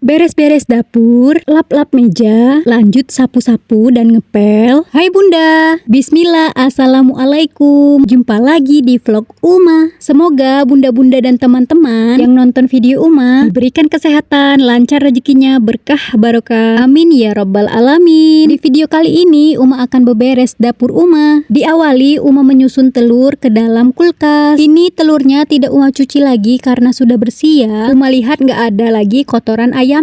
Beres-beres dapur, lap-lap meja, lanjut sapu-sapu dan ngepel. Hai Bunda, Bismillah, Assalamualaikum. Jumpa lagi di vlog Uma. Semoga bunda-bunda dan teman-teman yang nonton video Uma diberikan kesehatan, lancar rezekinya, berkah, barokah. Amin ya robbal alamin. Di video kali ini Uma akan beberes dapur Uma. Diawali Uma menyusun telur ke dalam kulkas. Ini telurnya tidak Uma cuci lagi karena sudah bersih ya. Uma lihat nggak ada lagi kotoran ayamnya.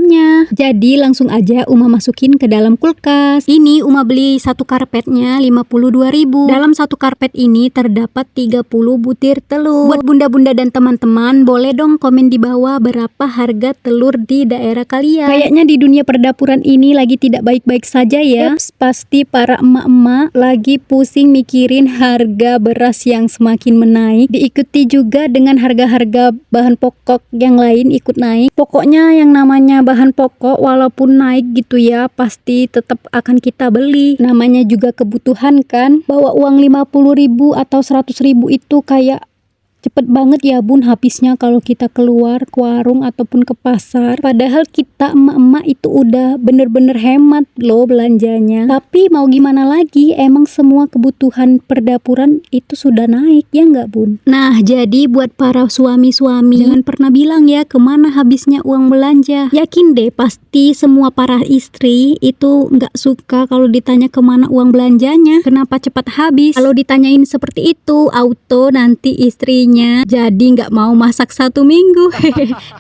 Jadi langsung aja Uma masukin ke dalam kulkas. Ini Uma beli satu karpetnya 52.000. Dalam satu karpet ini terdapat 30 butir telur. Buat bunda-bunda dan teman-teman, boleh dong komen di bawah berapa harga telur di daerah kalian. Kayaknya di dunia perdapuran ini lagi tidak baik-baik saja ya. Pasti para emak-emak lagi pusing mikirin harga beras yang semakin menaik. Diikuti juga dengan harga-harga bahan pokok yang lain ikut naik. Pokoknya yang namanya bahan pokok walaupun naik gitu ya, pasti tetap akan kita beli. Namanya juga kebutuhan kan. Bawa uang 50.000 atau 100.000 itu kayak cepet banget ya bun habisnya kalau kita keluar ke warung ataupun ke pasar. Padahal kita emak-emak itu udah bener-bener hemat loh belanjanya. Tapi mau gimana lagi, emang semua kebutuhan perdapuran itu sudah naik ya nggak bun? Nah jadi buat para suami-suami jangan pernah bilang ya kemana habisnya uang belanja. Yakin deh pasti semua para istri itu nggak suka kalau ditanya kemana uang belanjanya, kenapa cepat habis. Kalau ditanyain seperti itu auto nanti istrinya jadi nggak mau masak 1 minggu.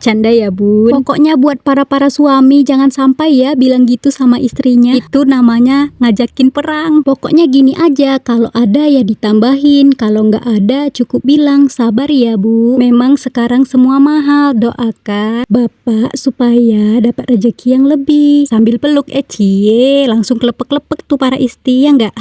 Canda ya bun. Pokoknya buat para suami jangan sampai ya bilang gitu sama istrinya. Itu namanya ngajakin perang. Pokoknya gini aja, kalau ada ya ditambahin, kalau nggak ada cukup bilang sabar ya bu, memang sekarang semua mahal. Doakan bapak supaya dapat rezeki yang lebih. Sambil peluk cie langsung kelepek-kelepek tuh para istri ya nggak.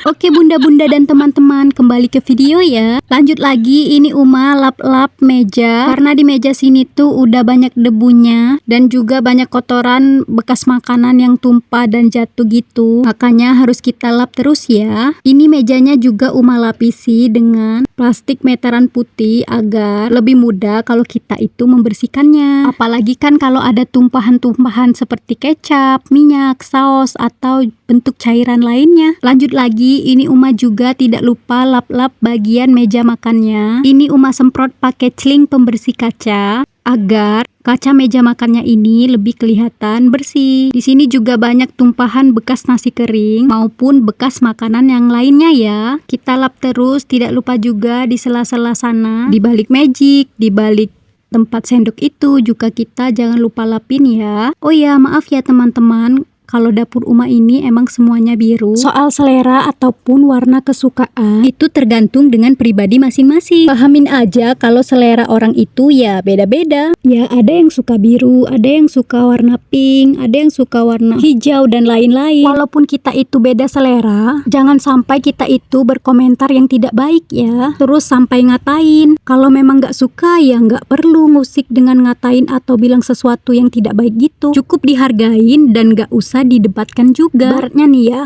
Oke bunda-bunda dan teman-teman, kembali ke video ya. Lanjut lagi, ini Uma lap-lap meja karena di meja sini tuh udah banyak debunya dan juga banyak kotoran bekas makanan yang tumpah dan jatuh gitu. Makanya harus kita lap terus ya. Ini mejanya juga Uma lapisi dengan plastik meteran putih agar lebih mudah kalau kita itu membersihkannya. Apalagi kan kalau ada tumpahan-tumpahan seperti kecap, minyak, saus atau bentuk cairan lainnya. Lanjut lagi, ini Uma juga tidak lupa lap-lap bagian meja makannya. Ini Uma semprot pakai celing pembersih kaca agar kaca meja makannya ini lebih kelihatan bersih. Di sini juga banyak tumpahan bekas nasi kering maupun bekas makanan yang lainnya ya. Kita lap terus, tidak lupa juga di sela-sela sana, di balik magic, di balik tempat sendok itu juga kita jangan lupa lapin ya. Oh ya, maaf ya teman-teman, kalau dapur Uma ini emang semuanya biru. Soal selera ataupun warna kesukaan itu tergantung dengan pribadi masing-masing. Pahamin aja kalau selera orang itu ya beda-beda. Ya ada yang suka biru, ada yang suka warna pink, ada yang suka warna hijau dan lain-lain. Walaupun kita itu beda selera, jangan sampai kita itu berkomentar yang tidak baik ya. Terus sampai ngatain. Kalau memang gak suka ya gak perlu ngusik dengan ngatain atau bilang sesuatu yang tidak baik gitu. Cukup dihargain dan gak usah didebatkan juga. Baratnya nih ya,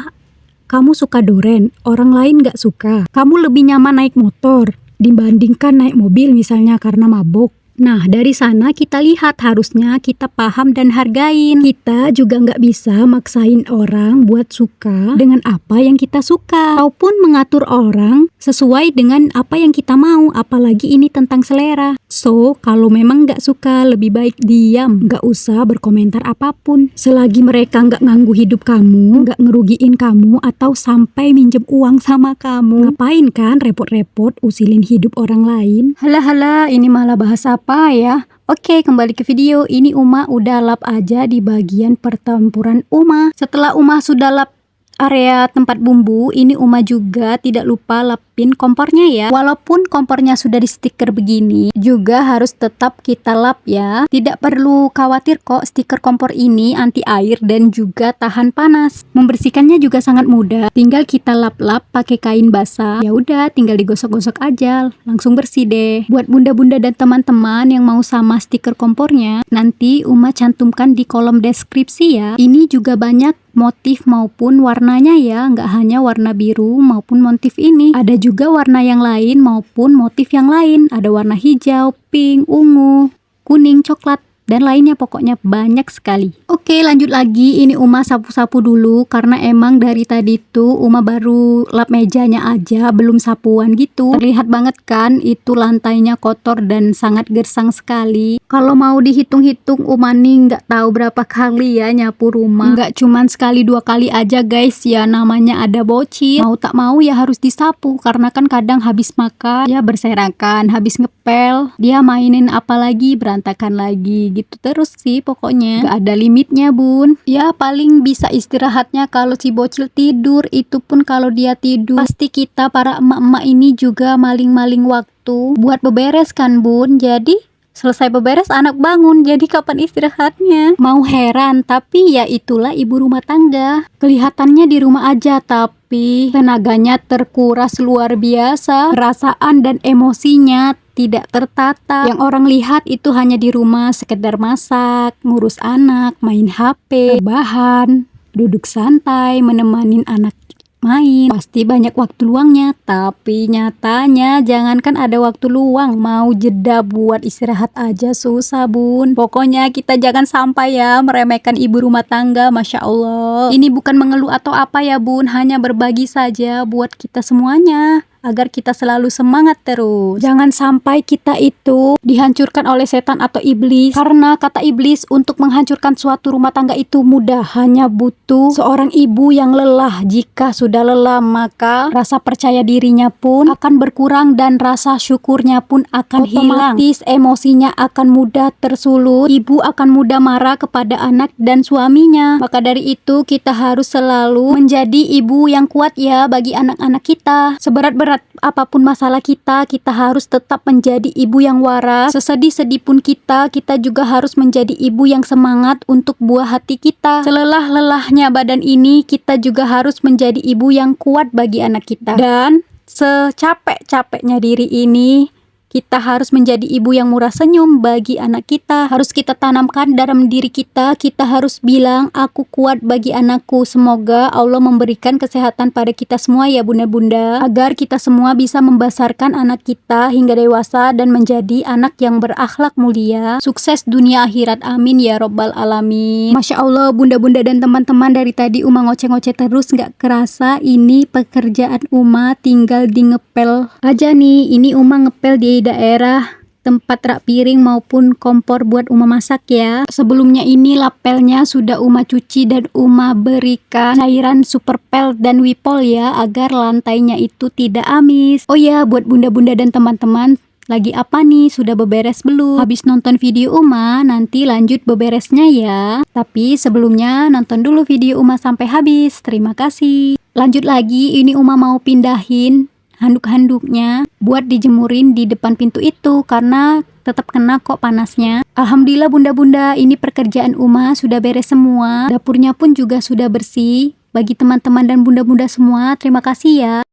kamu suka duren, orang lain gak suka. Kamu lebih nyaman naik motor dibandingkan naik mobil misalnya karena mabuk. Nah dari sana kita lihat harusnya kita paham dan hargain. Kita juga nggak bisa maksain orang buat suka dengan apa yang kita suka ataupun mengatur orang sesuai dengan apa yang kita mau, apalagi ini tentang selera. So kalau memang nggak suka lebih baik diam, nggak usah berkomentar apapun. Selagi mereka nggak ganggu hidup kamu, nggak ngerugiin kamu atau sampai minjem uang sama kamu, ngapain kan repot-repot usilin hidup orang lain. Halah ini malah bahasa apa ya? Oke, kembali ke video. Ini Uma udah lap aja di bagian pertempuran Uma. Setelah Uma sudah lap area tempat bumbu, ini Uma juga tidak lupa lapin kompornya ya. Walaupun kompornya sudah di stiker begini, juga harus tetap kita lap ya. Tidak perlu khawatir kok, stiker kompor ini anti air dan juga tahan panas. Membersihkannya juga sangat mudah. Tinggal kita lap-lap pakai kain basah. Ya udah, tinggal digosok-gosok aja, langsung bersih deh. Buat bunda-bunda dan teman-teman yang mau sama stiker kompornya, nanti Uma cantumkan di kolom deskripsi ya. Ini juga banyak motif maupun warnanya ya, nggak hanya warna biru maupun motif ini, ada juga warna yang lain maupun motif yang lain. Ada warna hijau, pink, ungu, kuning, coklat, dan lainnya, pokoknya banyak sekali. Oke, lanjut lagi. Ini Uma sapu-sapu dulu karena emang dari tadi tuh Uma baru lap mejanya aja, belum sapuan gitu. Terlihat banget kan itu lantainya kotor dan sangat gersang sekali. Kalau mau dihitung-hitung Uma nih nggak tahu berapa kali ya nyapu rumah. Nggak cuman sekali 2 kali aja guys ya, namanya ada bocil. Mau tak mau ya harus disapu karena kan kadang habis makan ya berserakan, habis ngepel dia mainin apa lagi berantakan lagi gitu terus sih pokoknya. Gak ada limitnya bun. Ya paling bisa istirahatnya kalau si bocil tidur, itu pun kalau dia tidur. Pasti kita para emak-emak ini juga maling-maling waktu buat beberes kan bun. Jadi selesai beberes anak bangun, jadi kapan istirahatnya? Mau heran, tapi ya itulah ibu rumah tangga. Kelihatannya di rumah aja tapi tenaganya terkuras luar biasa. Perasaan dan emosinya tidak tertata. Yang orang lihat itu hanya di rumah sekedar masak, ngurus anak, main HP, rebahan, duduk santai, menemani anak main. Pasti banyak waktu luangnya, tapi nyatanya jangankan ada waktu luang, mau jeda buat istirahat aja susah bun. Pokoknya kita jangan sampai ya meremehkan ibu rumah tangga. Masya Allah, ini bukan mengeluh atau apa ya bun, hanya berbagi saja buat kita semuanya agar kita selalu semangat terus. Jangan sampai kita itu dihancurkan oleh setan atau iblis. Karena kata iblis, untuk menghancurkan suatu rumah tangga itu mudah, hanya butuh seorang ibu yang lelah. Jika sudah lelah, maka rasa percaya dirinya pun akan berkurang dan rasa syukurnya pun akan hilang. Otomatis emosinya akan mudah tersulut. Ibu akan mudah marah kepada anak dan suaminya. Maka dari itu kita harus selalu menjadi ibu yang kuat ya bagi anak-anak kita. Seberat-berat apapun masalah kita harus tetap menjadi ibu yang waras. Sesedih-sedih pun kita juga harus menjadi ibu yang semangat untuk buah hati kita. Selelah-lelahnya badan ini, kita juga harus menjadi ibu yang kuat bagi anak kita. Dan secapek-capeknya diri ini, kita harus menjadi ibu yang murah senyum bagi anak kita. Harus kita tanamkan dalam diri kita harus bilang, aku kuat bagi anakku. Semoga Allah memberikan kesehatan pada kita semua ya bunda-bunda, agar kita semua bisa membesarkan anak kita hingga dewasa dan menjadi anak yang berakhlak mulia, sukses dunia akhirat, amin ya robbal alamin. Masya Allah bunda-bunda dan teman-teman, dari tadi Uma ngoceh-ngoceh terus, gak kerasa ini pekerjaan Uma tinggal di ngepel aja nih. Ini Uma ngepel di daerah tempat rak piring maupun kompor buat Uma masak ya. Sebelumnya ini lapelnya sudah Uma cuci dan Uma berikan cairan superpel dan wipol ya, agar lantainya itu tidak amis. Oh ya, buat bunda-bunda dan teman-teman, lagi apa nih? Sudah beberes belum? Habis nonton video Uma, nanti lanjut beberesnya ya. Tapi sebelumnya nonton dulu video Uma sampai habis. Terima kasih. Lanjut lagi, ini Uma mau pindahin handuk-handuknya buat dijemurin di depan pintu itu karena tetap kena kok panasnya. Alhamdulillah bunda-bunda, ini pekerjaan Uma sudah beres semua. Dapurnya pun juga sudah bersih. Bagi teman-teman dan bunda-bunda semua, terima kasih ya.